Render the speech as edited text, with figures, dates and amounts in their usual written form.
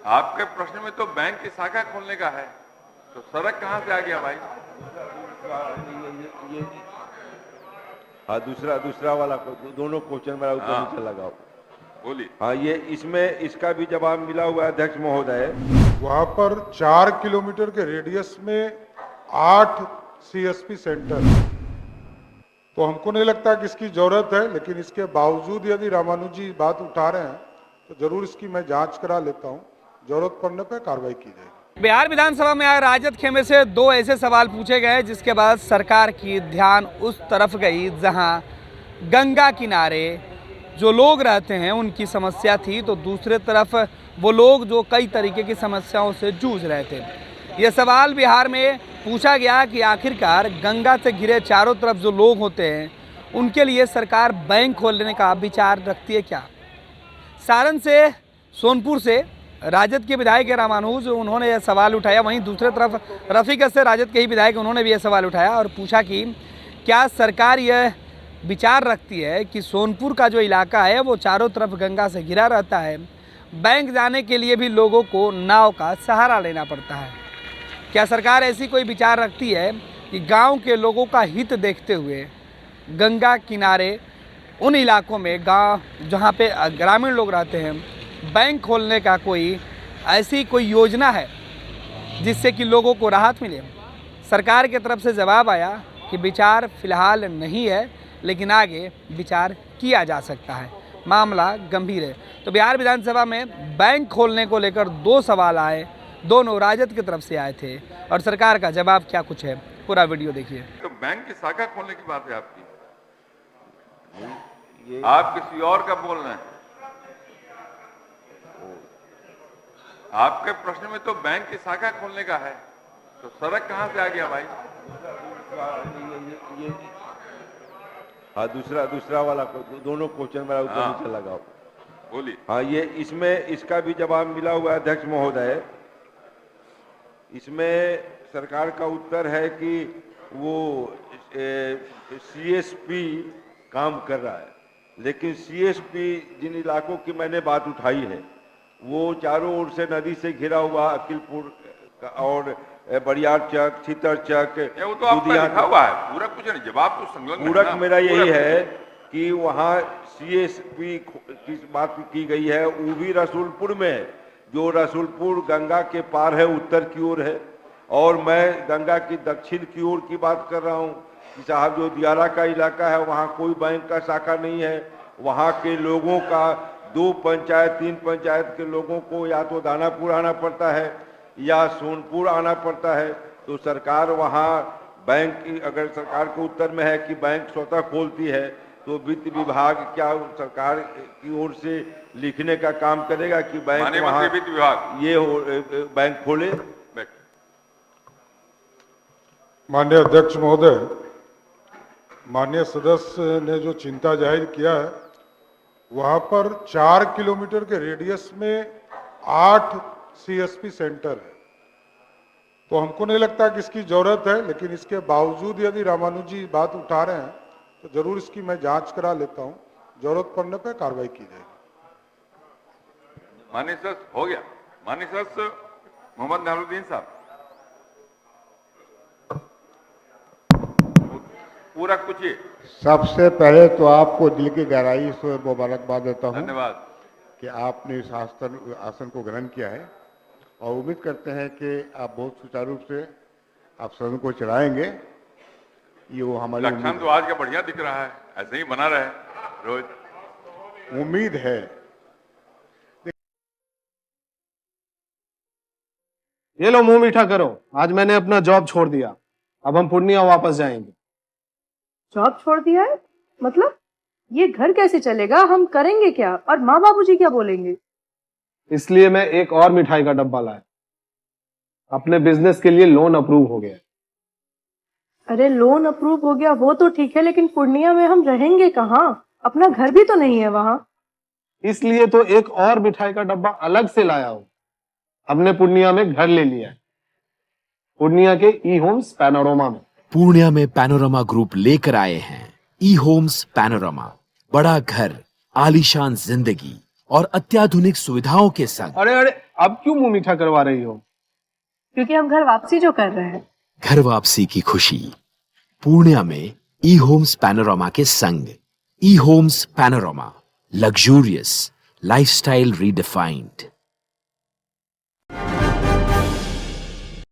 आपके प्रश्न में तो बैंक की शाखा खोलने का है, तो सड़क कहाँ से आ गया भाई? ये हाँ, दूसरा वाला दोनों क्वेश्चन मेरा ऊपर हाँ। नीचे लगाओ। बोलिए। हाँ, ये इसमें इसका भी जवाब मिला हुआ है अध्यक्ष महोदय। वहाँ पर 4 किलोमीटर के रेडियस में 8 सीएसपी सेंटर है। तो हमको नहीं लगता कि इसकी जरूरत है, लेकिन इसके बावजूद यदि रामानुजी बात उठा रहे हैं तो जरूर इसकी मैं जांच करा लेता हूँ। जरूरत पड़ने पर कार्रवाई की जाएगी। बिहार विधानसभा में आए राजद खेमे से दो ऐसे सवाल पूछे गए जिसके बाद सरकार की ध्यान उस तरफ गई जहां गंगा किनारे जो लोग रहते हैं उनकी समस्या थी, तो दूसरे तरफ वो लोग जो कई तरीके की समस्याओं से जूझ रहे थे। ये सवाल बिहार में पूछा गया कि आखिरकार गंगा से घिरे चारों तरफ जो लोग होते हैं उनके लिए सरकार बैंक खोलने का विचार रखती है क्या। सारण से, सोनपुर से राजद के विधायक रामानुज उन्होंने यह सवाल उठाया, वहीं दूसरे तरफ रफीगंज से राजद के ही विधायक उन्होंने भी यह सवाल उठाया और पूछा कि क्या सरकार यह विचार रखती है कि सोनपुर का जो इलाका है वो चारों तरफ गंगा से घिरा रहता है, बैंक जाने के लिए भी लोगों को नाव का सहारा लेना पड़ता है। क्या सरकार ऐसी कोई विचार रखती है कि गांव के लोगों का हित देखते हुए गंगा किनारे उन इलाकों में, गांव जहां पे ग्रामीण लोग रहते हैं, बैंक खोलने का ऐसी कोई योजना है जिससे कि लोगों को राहत मिले। सरकार की तरफ से जवाब आया कि विचार फिलहाल नहीं है, लेकिन आगे विचार किया जा सकता है, मामला गंभीर है। तो बिहार विधानसभा में बैंक खोलने को लेकर दो सवाल आए, दोनों राजद की तरफ से आए थे और सरकार का जवाब क्या कुछ है, पूरा वीडियो देखिए। तो बैंक की शाखा खोलने की बात है आपकी, आप किसी और का बोल रहे हैं। आपके प्रश्न में तो बैंक की शाखा खोलने का है, तो सड़क कहाँ से आ गया भाई? ये हाँ, दूसरा वाला दोनों क्वेश्चन मेरा ऊपर नीचे लगाओ। बोलिए। हाँ, ये इसका भी जवाब मिला हुआ है अध्यक्ष महोदय। इसमें सरकार का उत्तर है कि वो सीएसपी काम कर रहा है, लेकिन सीएसपी जिन इलाकों की मैंने बात उठाई है वो चारों ओर से नदी से घिरा हुआ अकिलपुर और बड़ियार चक, छितर चक, वो तो आपका लिखा हुआ है, पूरा कुछ नहीं, जवाब तो संलग्न पूरक मेरा यही है कि वहाँ सीएसपी की बात की गई है, वो भी रसूलपुर में है, जो रसूलपुर गंगा के पार है, उत्तर की ओर है, और मैं गंगा की दक्षिण की ओर की बात कर रहा हूँ कि साहब जो दियारा का इलाका है वहाँ कोई बैंक का शाखा नहीं है। वहाँ के लोगों का 2 पंचायत 3 पंचायत के लोगों को या तो दानापुर आना पड़ता है या सोनपुर आना पड़ता है। तो सरकार वहाँ बैंक, अगर सरकार के उत्तर में है कि बैंक स्वतः खोलती है, तो वित्त विभाग क्या सरकार की ओर से लिखने का काम करेगा कि बैंक वहाँ वित्त विभाग ये बैंक खोले। माननीय अध्यक्ष महोदय, माननीय सदस्य ने जो चिंता जाहिर किया है, वहाँ पर 4 किलोमीटर के रेडियस में 8 सीएसपी सेंटर है। तो हमको नहीं लगता कि इसकी जरूरत है, लेकिन इसके बावजूद यदि रामानुजी बात उठा रहे हैं तो जरूर इसकी मैं जांच करा लेता हूँ। जरूरत पड़ने पर कार्रवाई की जाएगी। माननीय सदस्य हो गया। माननीय सदस्य मोहम्मद नहरुद्दीन साहब, पूरा पूछिए। सबसे पहले तो आपको दिल की गहराई से मुबारकबाद देता हूँ। धन्यवाद कि आपने इस आसन को ग्रहण किया है और उम्मीद करते हैं कि आप बहुत सुचारू रूप से आप सदन को चलाएंगे। ये वो हमारी लक्षण तो आज का बढ़िया दिख रहा है, ऐसे ही बना रहे रोज। उम्मीद है। ये लो मुंह मीठा करो, आज मैंने अपना जॉब छोड़ दिया, अब हम पूर्णिया वापस जाएंगे। जॉब छोड़ दिया है? मतलब ये घर कैसे चलेगा, हम करेंगे क्या और माँ बाबूजी क्या बोलेंगे? इसलिए मैं एक और मिठाई का डब्बा लाया, अपने बिजनेस के लिए लोन अप्रूव हो गया। अरे लोन अप्रूव हो गया वो तो ठीक है, लेकिन पूर्णिया में हम रहेंगे कहाँ? अपना घर भी तो नहीं है वहाँ। इसलिए तो एक और मिठाई का डब्बा अलग से लाया हूँ। हमने पूर्णिया में घर ले लिया है, पूर्णिया के ई होम्स पैनोरमा में। पूर्णिया में पैनोरमा ग्रुप लेकर आए हैं ई होम्स पैनोरमा। बड़ा घर, आलीशान जिंदगी और अत्याधुनिक सुविधाओं के संग। अरे अब क्यों मुंह मीठा करवा रही हो? क्योंकि हम घर वापसी जो कर रहे हैं। घर वापसी की खुशी पूर्णिया में ई होम्स पैनोरामा के संग। ई Homes Panorama, luxurious lifestyle redefined.